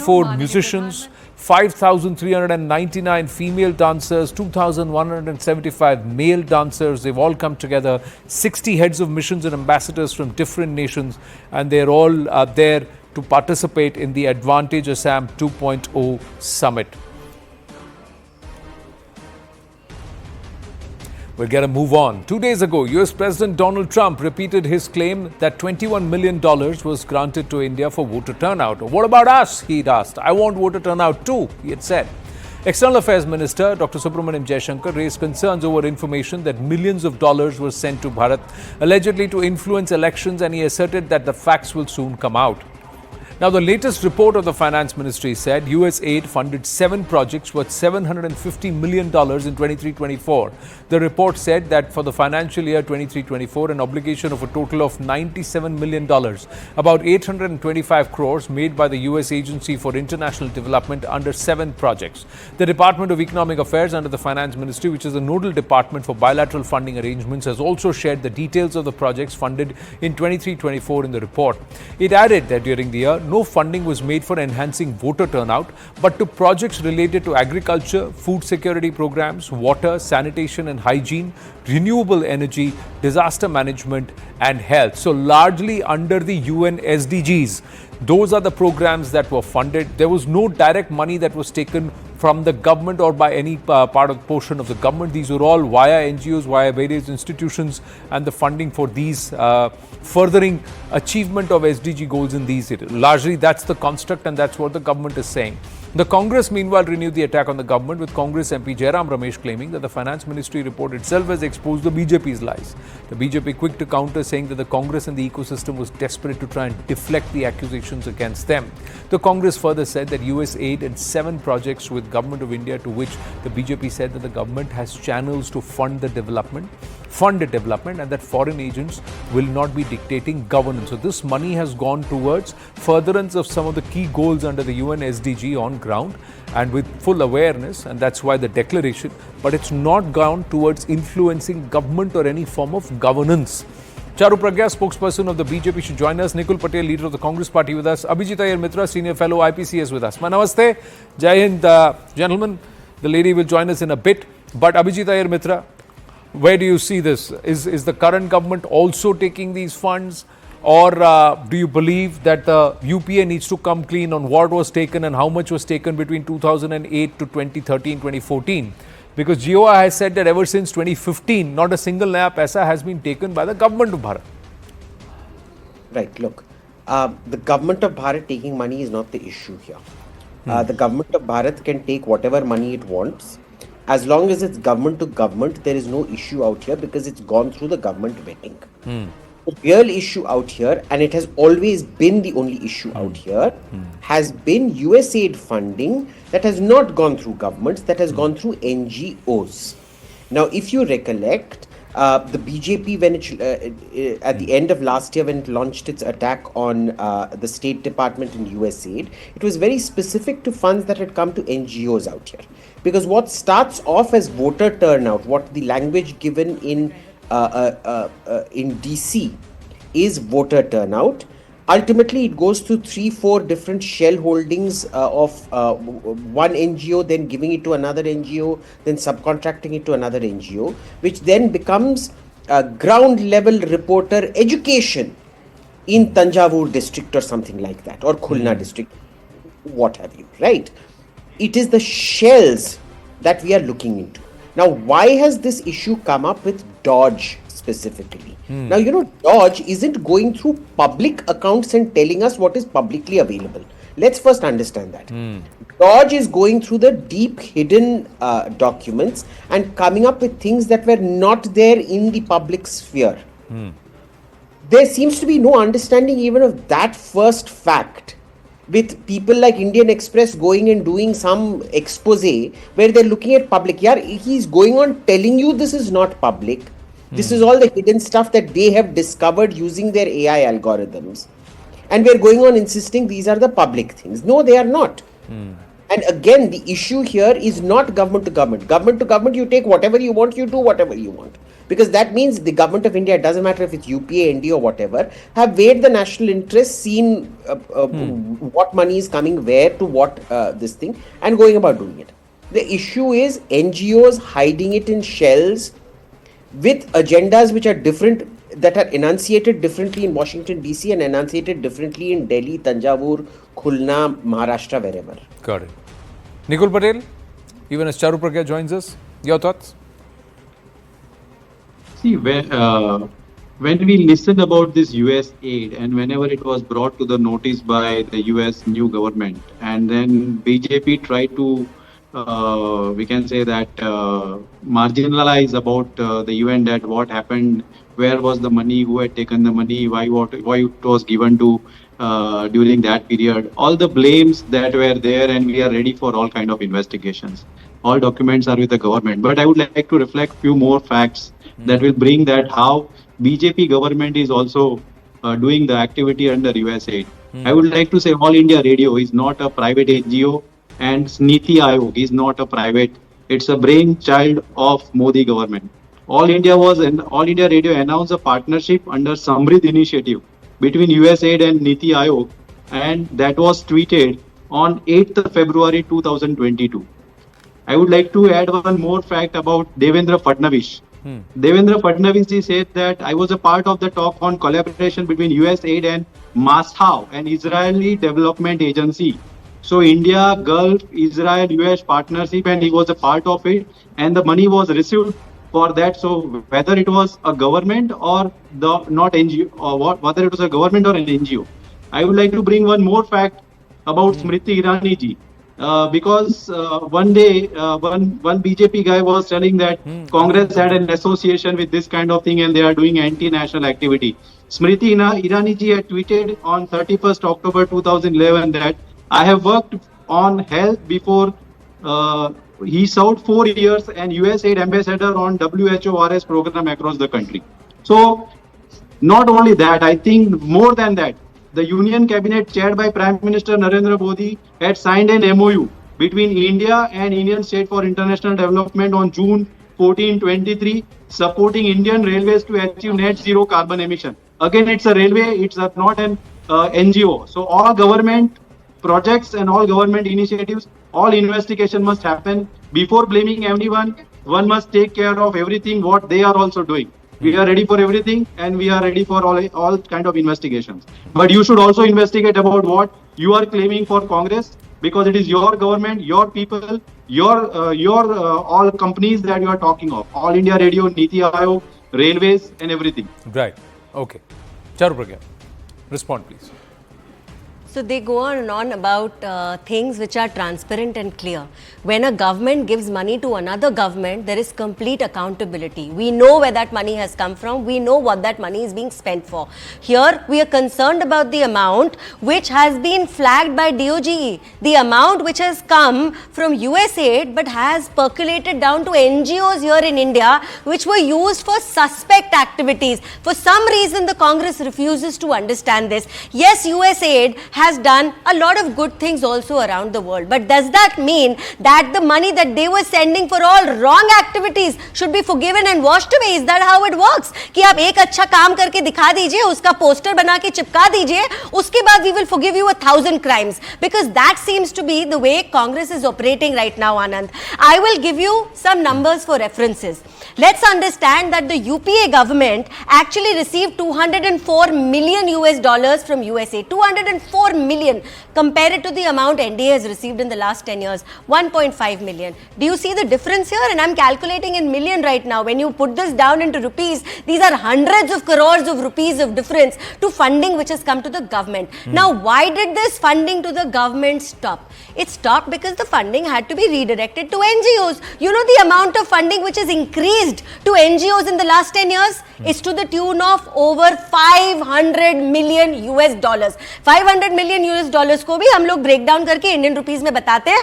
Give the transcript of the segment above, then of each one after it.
184 musicians, 5,399 female dancers, 2,175 male dancers. They've all come together, 60 heads of missions and ambassadors from different nations, and they're all there to participate in the Advantage Assam 2.0 summit. We're going to move on. 2 days ago, US President Donald Trump repeated his claim that $21 million was granted to India for voter turnout. What about us? He'd asked. I want voter turnout too, he had said. External Affairs Minister Dr. Subramaniam Jaishankar raised concerns over information that millions of dollars were sent to Bharat, allegedly to influence elections, and he asserted that the facts will soon come out. Now, the latest report of the Finance Ministry said USAid funded 7 projects worth $750 million in 23-24. The report said that for the financial year 23-24, an obligation of a total of $97 million, about 825 crores made by the US Agency for International Development under 7 projects. The Department of Economic Affairs under the Finance Ministry, which is the nodal department for bilateral funding arrangements, has also shared the details of the projects funded in 23-24 in the report. It added that during the year, no funding was made for enhancing voter turnout, but to projects related to agriculture, food security programs, water, sanitation and hygiene, renewable energy, disaster management and health. So largely under the UN SDGs. Those are the programs that were funded. There was no direct money that was taken from the government or by any part of the portion of the government. These were all via NGOs, via various institutions, and the funding for these furthering achievement of SDG goals in these areas. Largely that's the construct, and that's what the government is saying. The Congress meanwhile renewed the attack on the government, with Congress MP Jairam Ramesh claiming that the Finance Ministry report itself has exposed the BJP's lies. The BJP quick to counter, saying that the Congress and the ecosystem was desperate to try and deflect the accusations against them. The Congress further said that USAid and 7 projects with Government of India, to which the BJP said that the government has channels to fund development, and that foreign agents will not be dictating governance. So this money has gone towards furtherance of some of the key goals under the UN SDG on ground, and with full awareness, and that's why the declaration, but it's not gone towards influencing government or any form of governance. Charu Pragya, spokesperson of the BJP, should join us. Nikul Patel, leader of the Congress party, with us. Abhijit Iyer Mitra, senior fellow IPCS, with us. Namaste. Jai Hind, gentlemen. The lady will join us in a bit. But Abhijit Iyer Mitra, where do you see this? Is the current government also taking these funds? Or do you believe that the UPA needs to come clean on what was taken and how much was taken between 2008 to 2013, 2014? Because GOI has said that ever since 2015, not a single naya paisa has been taken by the government of Bharat. Right, look, the government of Bharat taking money is not the issue here. The government of Bharat can take whatever money it wants. As long as it's government to government, there is no issue out here because it's gone through the government vetting. The real issue out here, and it has always been the only issue out here, has been USAID funding that has not gone through governments, that has gone through NGOs. Now, if you recollect, the BJP, when it, at the end of last year, when it launched its attack on the State Department and USAID, it was very specific to funds that had come to NGOs out here. Because what starts off as voter turnout, what the language given in DC is voter turnout. Ultimately, it goes to 3-4 different shell holdings of one NGO, then giving it to another NGO, then subcontracting it to another NGO, which then becomes ground level reporter education in Tanjavur district or something like that, or Khulna district, what have you, right? It is the shells that we are looking into. Now, why has this issue come up with Dodge specifically? Now, you know, Dodge isn't going through public accounts and telling us what is publicly available. Let's first understand that. Dodge is going through the deep hidden documents and coming up with things that were not there in the public sphere. There seems to be no understanding even of that first fact, with people like Indian Express going and doing some expose where they're looking at public. Yeah, he's going on telling you this is not public. This is all the hidden stuff that they have discovered using their AI algorithms. And we're going on insisting these are the public things. No, they are not. And again, the issue here is not government to government. Government to government, you take whatever you want, you do whatever you want. because that means the government of India, it doesn't matter if it's UPA, ND or whatever, have weighed the national interest, seen what money is coming where to what this thing, and going about doing it. The issue is NGOs hiding it in shells with agendas which are different, that are enunciated differently in Washington DC and enunciated differently in Delhi, Tanjavur, Khulna, Maharashtra, wherever. Got it. Nikul Patel, even as Charu Pragya joins us, your thoughts? See, when we listen about this US aid and whenever it was brought to the notice by the US new government, and then BJP tried to, we can say that, marginalize about the UN, that what happened, where was the money, who had taken the money, why it was given to during that period. All the blames that were there, and we are ready for all kind of investigations. All documents are with the government. But I would like to reflect few more facts that will bring that how BJP government is also doing the activity under USAid. I would like to say All India Radio is not a private NGO, and Niti Aayog is not a private. It's a brainchild of Modi government. All India Radio announced a partnership under Samrid initiative between USAid and Niti Aayog, and that was tweeted on 8th February 2022. I would like to add one more fact about Devendra Fadnavis. Devendra Fadnavis said that I was a part of the talk on collaboration between USAID and Mashav, an Israeli development agency. So India, Gulf, Israel, US partnership, and he was a part of it, and the money was received for that. So whether it was a government or not NGO, or whether it was a government or an NGO. I would like to bring one more fact about Smriti Irani ji. Because one day one BJP guy was telling that Congress had an association with this kind of thing and they are doing anti-national activity. Smriti Irani ji had tweeted on 31st October 2011 that I have worked on health before. He served 4 years and USAID ambassador on WHO-RS program across the country. So not only that, I think more than that, the Union Cabinet chaired by Prime Minister Narendra Modi had signed an MOU between India and Indian State for International Development on June 14, 2023, supporting Indian railways to achieve net zero carbon emission. Again, it's a railway, it's not an NGO. So all government projects and all government initiatives, all investigation must happen. Before blaming anyone, one must take care of everything what they are also doing. We are ready for everything and we are ready for all kind of investigations. But you should also investigate about what you are claiming for Congress, because it is your government, your people, your all companies that you are talking of. All India Radio, Niti Aayog, railways and everything. Right. Okay. Charu Pragya, respond please. So they go on and on about things which are transparent and clear. When a government gives money to another government, there is complete accountability. We know where that money has come from. We know what that money is being spent for. Here, we are concerned about the amount which has been flagged by DOGE. The amount which has come from USAID but has percolated down to NGOs here in India, which were used for suspect activities. For some reason, the Congress refuses to understand this. Yes, USAID has done a lot of good things also around the world. But does that mean that the money that they were sending for all wrong activities should be forgiven and washed away? Is that how it works? कि आप एक अच्छा काम करके दिखा दीजिए, उसका poster बना के चिपका दीजिए, उसके बाद we will forgive you 1,000 crimes. Because that seems to be the way Congress is operating right now, Anand. I will give you some numbers for references. Let's understand that the UPA government actually received $204 million from USAID. 204 million. Compare it to the amount NDA has received in the last 10 years. 1.5 million. Do you see the difference here? And I'm calculating in million right now. When you put this down into rupees, these are hundreds of crores of rupees of difference to funding which has come to the government. Now, why did this funding to the government stop? It stopped because the funding had to be redirected to NGOs. You know the amount of funding which has increased to NGOs in the last 10 years? It's to the tune of over $500 million. $500 million को भी हम लोग break down करके Indian rupees में बताते हैं.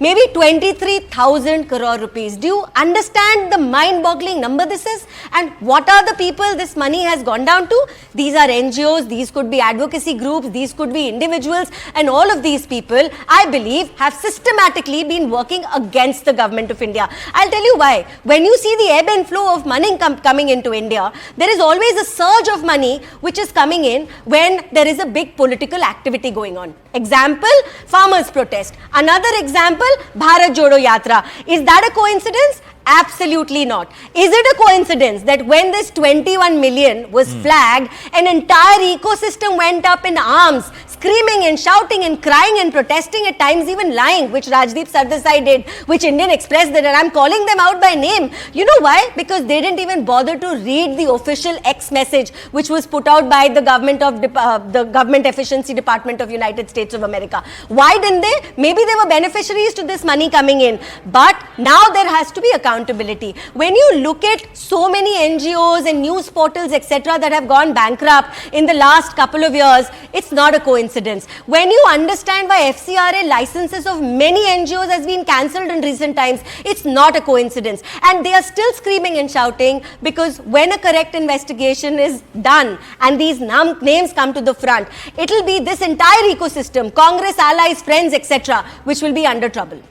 maybe 23,000 crore rupees. Do you understand the mind-boggling number this is? And what are the people this money has gone down to? These are NGOs, these could be advocacy groups, these could be individuals, and all of these people, I believe, have systematically been working against the government of India. I'll tell you why. When you see the ebb and flow of money coming into India, there is always a surge of money which is coming in when there is a big political activity going on. Example, farmers' protest. Another example, Bharat Jodo Yatra. Is that a coincidence? Absolutely not. Is it a coincidence that when this 21 million was flagged, an entire ecosystem went up in arms, screaming and shouting and crying and protesting, at times even lying, which Rajdeep Sardesai did, which Indian Express did, and I'm calling them out by name. You know why? Because they didn't even bother to read the official X message which was put out by the Government Efficiency Department of United States of America. Why didn't they? Maybe they were beneficiaries to this money coming in, but now there has to be accountability. When you look at so many NGOs and news portals, etc., that have gone bankrupt in the last couple of years, it's not a coincidence. When you understand why FCRA licenses of many NGOs has been cancelled in recent times, it's not a coincidence. And they are still screaming and shouting because when a correct investigation is done and these names come to the front, it'll be this entire ecosystem, Congress, allies, friends, etc., which will be under trouble.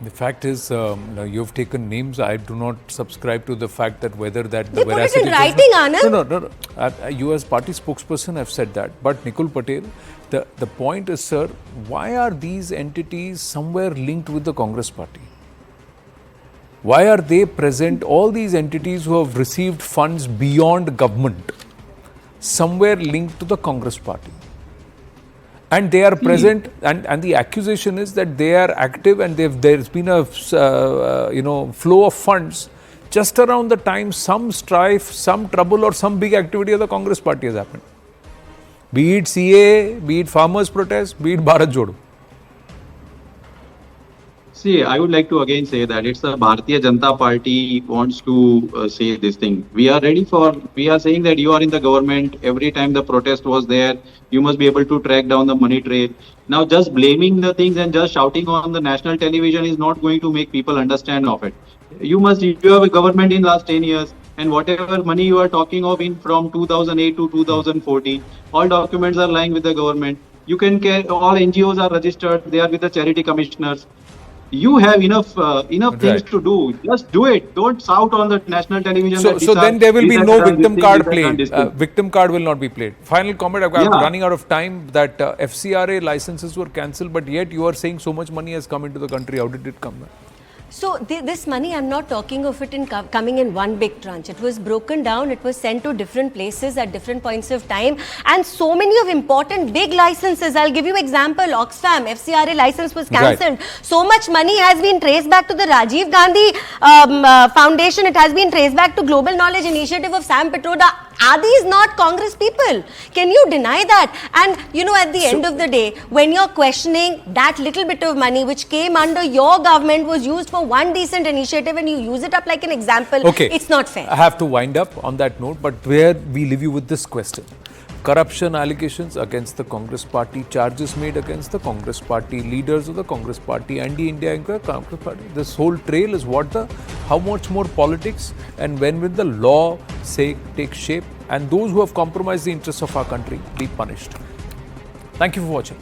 The fact is, you've taken names. I do not subscribe to the fact that whether that they the veracity. Put it in writing, Anand. No. You as party spokesperson have said that. But Nikul Patel, the point is, sir, why are these entities somewhere linked with the Congress party? Why are they present? All these entities who have received funds beyond government, somewhere linked to the Congress party. And they are present, and the accusation is that they are active, and there's been a flow of funds just around the time some strife, some trouble, or some big activity of the Congress party has happened. Be it CA, be it farmers' protest, be it Bharat Jodo. See, I would like to again say that it's the Bharatiya Janata Party wants to say this thing. We are saying that you are in the government. Every time the protest was there, you must be able to track down the money trail. Now, just blaming the things and just shouting on the national television is not going to make people understand of it. You have a government in last 10 years, and whatever money you are talking of in from 2008 to 2014, all documents are lying with the government. You can all NGOs are registered. They are with the charity commissioners. You have enough things to do. Just do it. Don't shout on the national television. So then there will be no victim card played. Victim card will not be played. Final comment. I'm running out of time. That FCRA licenses were cancelled, but yet you are saying so much money has come into the country. How did it come back? So this money, I'm not talking of it in coming in one big tranche. It was broken down. It was sent to different places at different points of time. And so many of important big licenses. I'll give you example. Oxfam, FCRA license was cancelled. Right. So much money has been traced back to the Rajiv Gandhi Foundation. It has been traced back to Global Knowledge Initiative of Sam Pitroda. Are these not Congress people? Can you deny that? And at the end of the day, when you're questioning that little bit of money which came under your government was used for one decent initiative and you use it up like an example, it's not fair. I have to wind up on that note, but where we leave you with this question. Corruption allegations against the Congress party, charges made against the Congress party, leaders of the Congress party, anti-India Congress party. This whole trail is how much more politics, and when will the law take shape, and those who have compromised the interests of our country be punished. Thank you for watching.